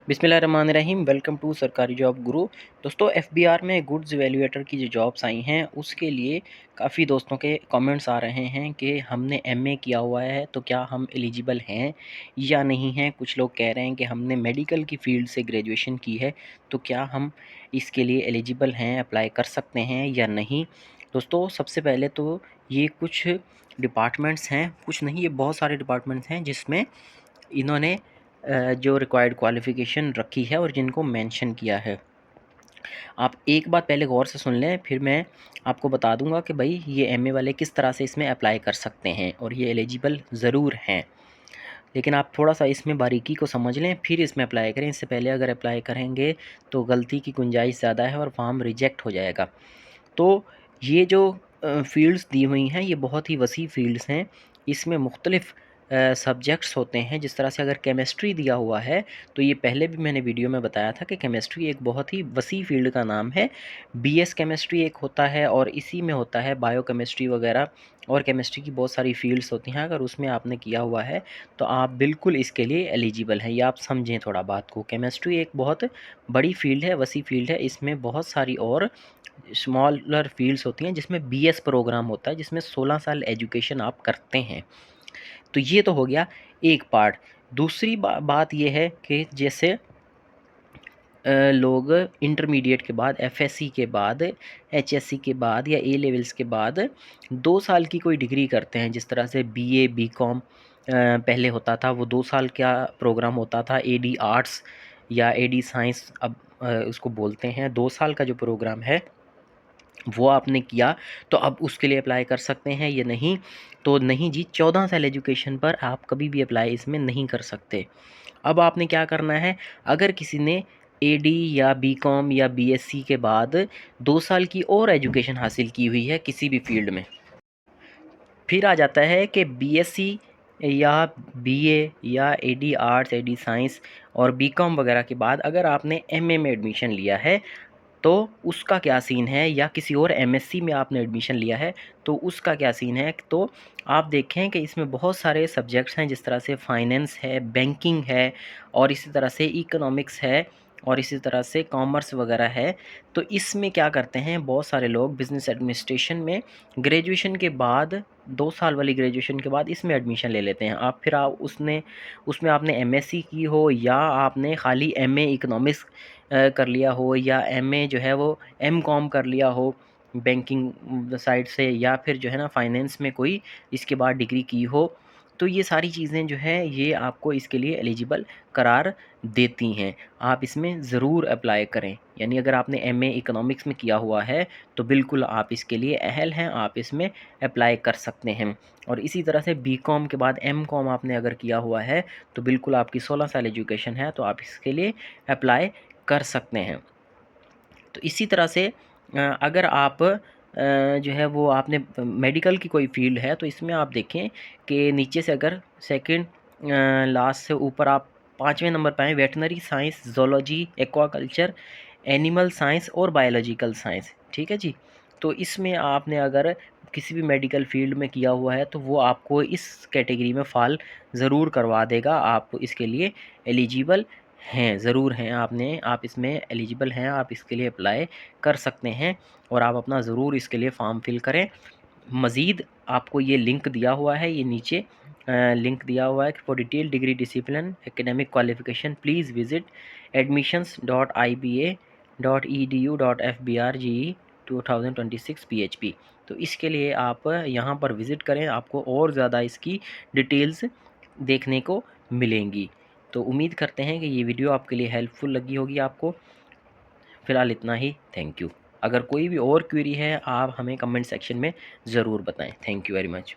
बिस्मिल्लाहिर्रहमानिर्रहीम। Welcome to सरकारी job गुरु। दोस्तों, एफबीआर में गुड्स वैल्यूएटर की जो जॉब्स आई हैं उसके लिए काफ़ी दोस्तों के कमेंट्स आ रहे हैं कि हमने एमए किया हुआ है तो क्या हम एलिजिबल हैं या नहीं हैं। कुछ लोग कह रहे हैं कि हमने मेडिकल की फ़ील्ड से ग्रेजुएशन की है तो क्या हम इसके लिए एलिजिबल हैं, अप्लाई कर सकते हैं या नहीं। दोस्तों, सबसे पहले तो ये कुछ डिपार्टमेंट्स हैं, कुछ नहीं ये बहुत सारे डिपार्टमेंट्स हैं जिसमें इन्होंने जो रिक्वायर्ड क्वालिफ़िकेशन रखी है और जिनको मेंशन किया है। आप एक बात पहले गौर से सुन लें, फिर मैं आपको बता दूंगा कि भाई ये एमए वाले किस तरह से इसमें अप्लाई कर सकते हैं और ये एलिजिबल ज़रूर हैं। लेकिन आप थोड़ा सा इसमें बारीकी को समझ लें फिर इसमें अप्लाई करें। इससे पहले अगर अप्लाई करेंगे तो गलती की गुंजाइश ज़्यादा है और फॉर्म रिजेक्ट हो जाएगा। तो ये जो फ़ील्ड्स दी हुई हैं ये बहुत ही वसी फ़ील्ड्स हैं। इसमें मुख्तलिफ़ सब्जेक्ट्स होते हैं। जिस तरह से अगर केमिस्ट्री दिया हुआ है तो ये पहले भी मैंने वीडियो में बताया था कि केमिस्ट्री एक बहुत ही वसी फ़ील्ड का नाम है। बीएस केमिस्ट्री एक होता है और इसी में होता है बायोकेमिस्ट्री वगैरह, और केमिस्ट्री की बहुत सारी फ़ील्ड्स होती हैं। अगर उसमें आपने किया हुआ है तो आप बिल्कुल इसके लिए एलिजिबल हैं। ये आप समझें थोड़ा बात को। केमिस्ट्री एक बहुत बड़ी फ़ील्ड है, वसी फ़ील्ड है। इसमें बहुत सारी और स्मॉलर फील्ड्स होती हैं जिसमें बीएस प्रोग्राम होता है, जिसमें 16 साल एजुकेशन आप करते हैं। तो ये तो हो गया एक पार्ट। दूसरी बात ये है कि जैसे लोग इंटरमीडिएट के बाद, एफएससी के बाद, एचएससी के बाद या ए लेवल्स के बाद 2 साल की कोई डिग्री करते हैं। जिस तरह से बीए बीकॉम पहले होता था, वो 2 साल का प्रोग्राम होता था। एडी आर्ट्स या एडी साइंस अब उसको बोलते हैं। 2 साल का जो प्रोग्राम है वो आपने किया तो अब उसके लिए अप्लाई कर सकते हैं या नहीं। तो नहीं जी, 14 साल एजुकेशन पर आप कभी भी अप्लाई इसमें नहीं कर सकते। अब आपने क्या करना है, अगर किसी ने एडी या बीकॉम या बीएससी के बाद 2 साल की और एजुकेशन हासिल की हुई है किसी भी फील्ड में, फिर आ जाता है कि बीएससी या बीए या एडी आर्ट्स, एडी साइंस और बीकॉम वगैरह के बाद अगर आपने एमए में एडमिशन लिया है तो उसका क्या सीन है, या किसी और एमएससी में आपने एडमिशन लिया है तो उसका क्या सीन है। तो आप देखें कि इसमें बहुत सारे सब्जेक्ट्स हैं, जिस तरह से फाइनेंस है, बैंकिंग है, और इसी तरह से इकोनॉमिक्स है, और इसी तरह से कॉमर्स वगैरह है। तो इसमें क्या करते हैं बहुत सारे लोग, बिज़नेस एडमिनिस्ट्रेशन में ग्रेजुएशन के बाद 2 साल वाली ग्रेजुएशन के बाद इसमें एडमिशन ले लेते हैं। आप फिर आप उसमें आपने एमएससी की हो या आपने खाली एमए इकोनॉमिक्स कर लिया हो, या एमए जो है वो एमकॉम कर लिया हो बैंकिंग साइड से, या फिर जो है ना फाइनेंस में कोई इसके बाद डिग्री की हो, तो ये सारी चीज़ें जो है ये आपको इसके लिए एलिजिबल करार देती हैं। आप इसमें ज़रूर अप्लाई करें। यानी अगर आपने एमए इकोनॉमिक्स में किया हुआ है तो बिल्कुल आप इसके लिए अहल हैं, आप इसमें अप्लाई कर सकते हैं। और इसी तरह से बीकॉम के बाद एमकॉम आपने अगर किया हुआ है तो बिल्कुल आपकी 16 साल एजुकेशन है तो आप इसके लिए अप्लाई कर सकते हैं। तो इसी तरह से अगर आप जो है वो आपने मेडिकल की कोई फील्ड है तो इसमें आप देखें कि नीचे से अगर सेकंड लास्ट से ऊपर आप 5वें नंबर पे आएँ, veterinary science, zoology, aquaculture, animal science और बायोलॉजिकल साइंस। ठीक है जी। तो इसमें आपने अगर किसी भी मेडिकल फील्ड में किया हुआ है तो वो आपको इस कैटेगरी में फ़ॉल ज़रूर करवा देगा। आप इसके लिए एलिजिबल हैं, ज़रूर हैं। आप इसमें एलिजिबल हैं, आप इसके लिए अप्लाई कर सकते हैं और आप अपना ज़रूर इसके लिए फॉर्म फिल करें। मज़ीद आपको ये लिंक दिया हुआ है, ये नीचे लिंक दिया हुआ है कि for detail degree discipline academic qualification please visit admissions.iba.edu.fbrge 2026 PHP। तो इसके लिए आप यहाँ पर विज़िट करें, आपको और ज़्यादा इसकी डिटेल्स देखने को मिलेंगी। तो उम्मीद करते हैं कि ये वीडियो आपके लिए हेल्पफुल लगी होगी आपको। फ़िलहाल इतना ही, थैंक यू। अगर कोई भी और क्वेरी है आप हमें कमेंट सेक्शन में ज़रूर बताएं। Thank you very much.